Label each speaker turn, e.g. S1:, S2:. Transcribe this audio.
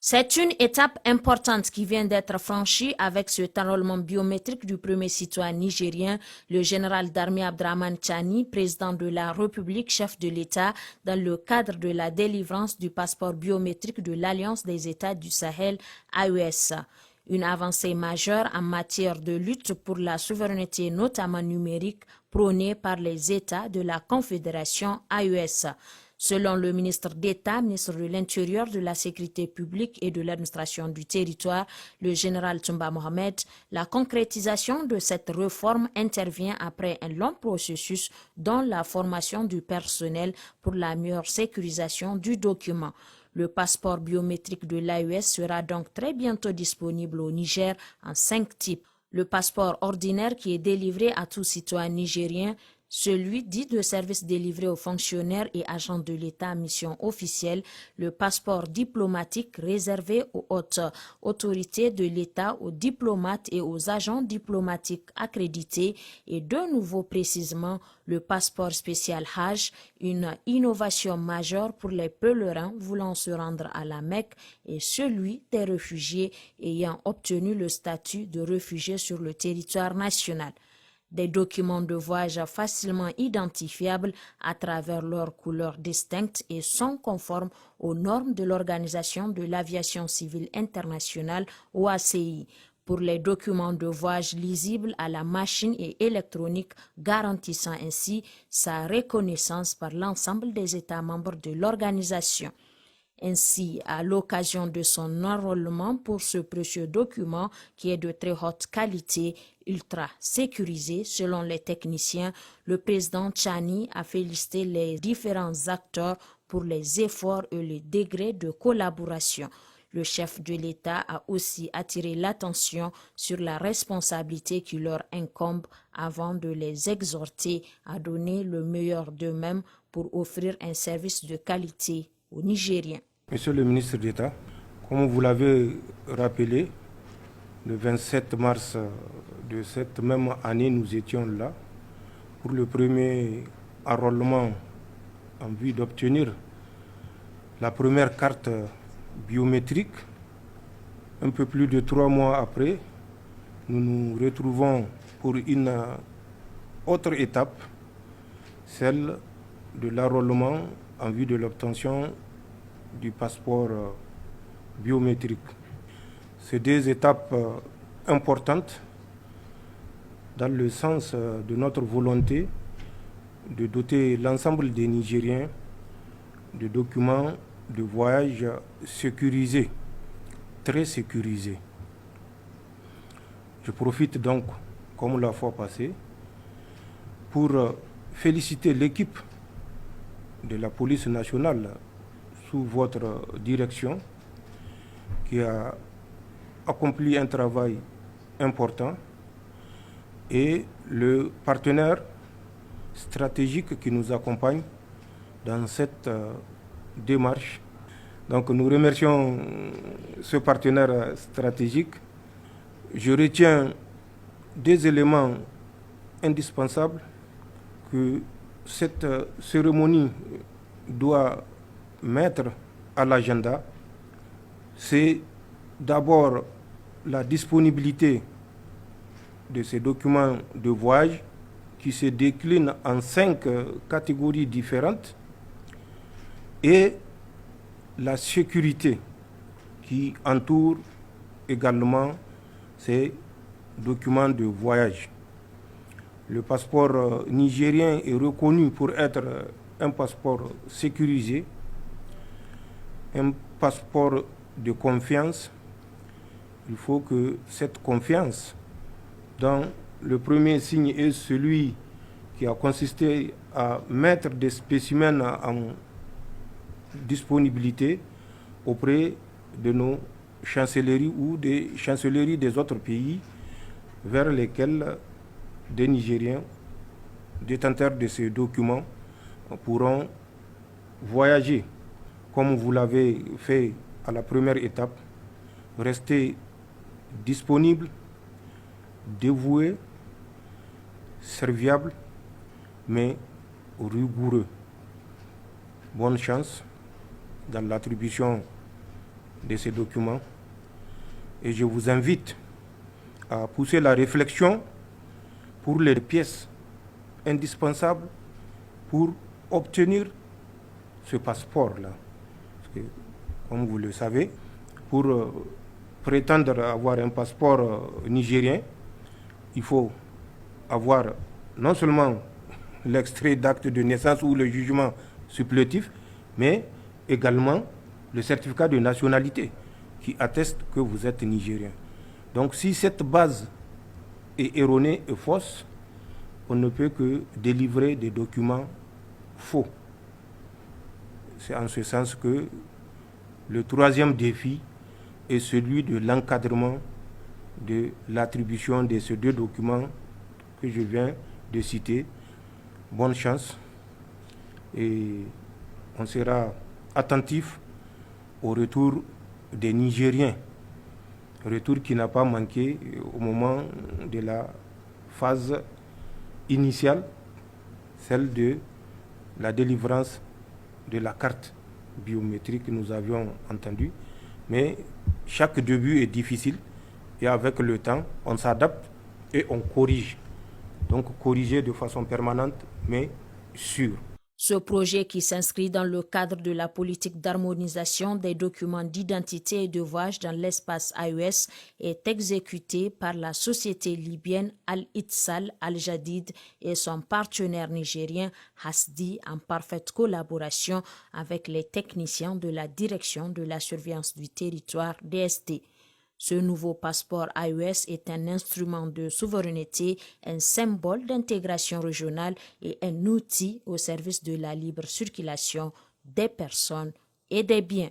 S1: C'est une étape importante qui vient d'être franchie avec cet enrôlement biométrique du premier citoyen nigérien, le général d'armée Abdrahmane Tchani, président de la République, chef de l'État, dans le cadre de la délivrance du passeport biométrique de l'Alliance des États du Sahel, AES. Une avancée majeure en matière de lutte pour la souveraineté, notamment numérique, prônée par les États de la Confédération AES. Selon le ministre d'État, ministre de l'Intérieur, de la Sécurité publique et de l'administration du territoire, le général Toumba Mohamed, la concrétisation de cette réforme intervient après un long processus dont la formation du personnel pour la meilleure sécurisation du document. Le passeport biométrique de l'AES sera donc très bientôt disponible au Niger en 5 types. Le passeport ordinaire qui est délivré à tout citoyen nigérien, celui dit de service délivré aux fonctionnaires et agents de l'État à mission officielle, le passeport diplomatique réservé aux hautes autorités de l'État, aux diplomates et aux agents diplomatiques accrédités et de nouveau précisément le passeport spécial Hajj, une innovation majeure pour les pèlerins voulant se rendre à la Mecque et celui des réfugiés ayant obtenu le statut de réfugié sur le territoire national. Des documents de voyage facilement identifiables à travers leurs couleurs distinctes et sont conformes aux normes de l'Organisation de l'aviation civile internationale OACI. Pour les documents de voyage lisibles à la machine et électronique, garantissant ainsi sa reconnaissance par l'ensemble des États membres de l'organisation. Ainsi, à l'occasion de son enrôlement pour ce précieux document qui est de très haute qualité, ultra sécurisé selon les techniciens, le président Tchani a félicité les différents acteurs pour les efforts et le degré de collaboration. Le chef de l'État a aussi attiré l'attention sur la responsabilité qui leur incombe avant de les exhorter à donner le meilleur d'eux-mêmes pour offrir un service de qualité aux Nigériens.
S2: Monsieur le ministre d'État, comme vous l'avez rappelé, le 27 mars de cette même année, nous étions là pour le premier enrôlement en vue d'obtenir la première carte biométrique. Un peu plus de 3 mois après, nous nous retrouvons pour une autre étape, celle de l'enrôlement en vue de l'obtention du passeport biométrique. Ces 2 étapes importantes dans le sens de notre volonté de doter l'ensemble des Nigériens de documents de voyage sécurisés, très sécurisés. Je profite donc, comme la fois passée, pour féliciter l'équipe de la police nationale sous votre direction qui a accompli un travail important et le partenaire stratégique qui nous accompagne dans cette démarche. Donc nous remercions ce partenaire stratégique. Je retiens 2 éléments indispensables que cette cérémonie doit mettre à l'agenda. C'est d'abord la disponibilité de ces documents de voyage qui se déclinent en 5 catégories différentes et la sécurité qui entoure également ces documents de voyage. Le passeport nigérien est reconnu pour être un passeport sécurisé, un passeport de confiance. Il faut que cette confiance, dont le premier signe est celui qui a consisté à mettre des spécimens en disponibilité auprès de nos chancelleries ou des chancelleries des autres pays vers lesquels des Nigériens détenteurs de ces documents pourront voyager. Comme vous l'avez fait à la première étape, rester disponible, dévoué, serviable, mais rigoureux. Bonne chance dans l'attribution de ces documents et je vous invite à pousser la réflexion pour les pièces indispensables pour obtenir ce passeport-là. Parce que, comme vous le savez, pour prétendre avoir un passeport nigérien, il faut avoir non seulement l'extrait d'acte de naissance ou le jugement supplétif, mais également le certificat de nationalité qui atteste que vous êtes nigérien. Donc si cette base est erronée et fausse, on ne peut que délivrer des documents faux. C'est en ce sens que le troisième défi est celui de l'encadrement de l'attribution de ces deux documents que je viens de citer. Bonne chance et on sera attentif au retour des Nigériens, retour qui n'a pas manqué au moment de la phase initiale, celle de la délivrance de la carte biométrique que nous avions entendue. Mais chaque début est difficile et avec le temps, on s'adapte et on corrige. Donc corriger de façon permanente, mais sûre.
S1: Ce projet, qui s'inscrit dans le cadre de la politique d'harmonisation des documents d'identité et de voyage dans l'espace AES, est exécuté par la société libyenne Al-Itsal Al-Jadid et son partenaire nigérien Hasdi, en parfaite collaboration avec les techniciens de la Direction de la surveillance du territoire DST. Ce nouveau passeport AES est un instrument de souveraineté, un symbole d'intégration régionale et un outil au service de la libre circulation des personnes et des biens.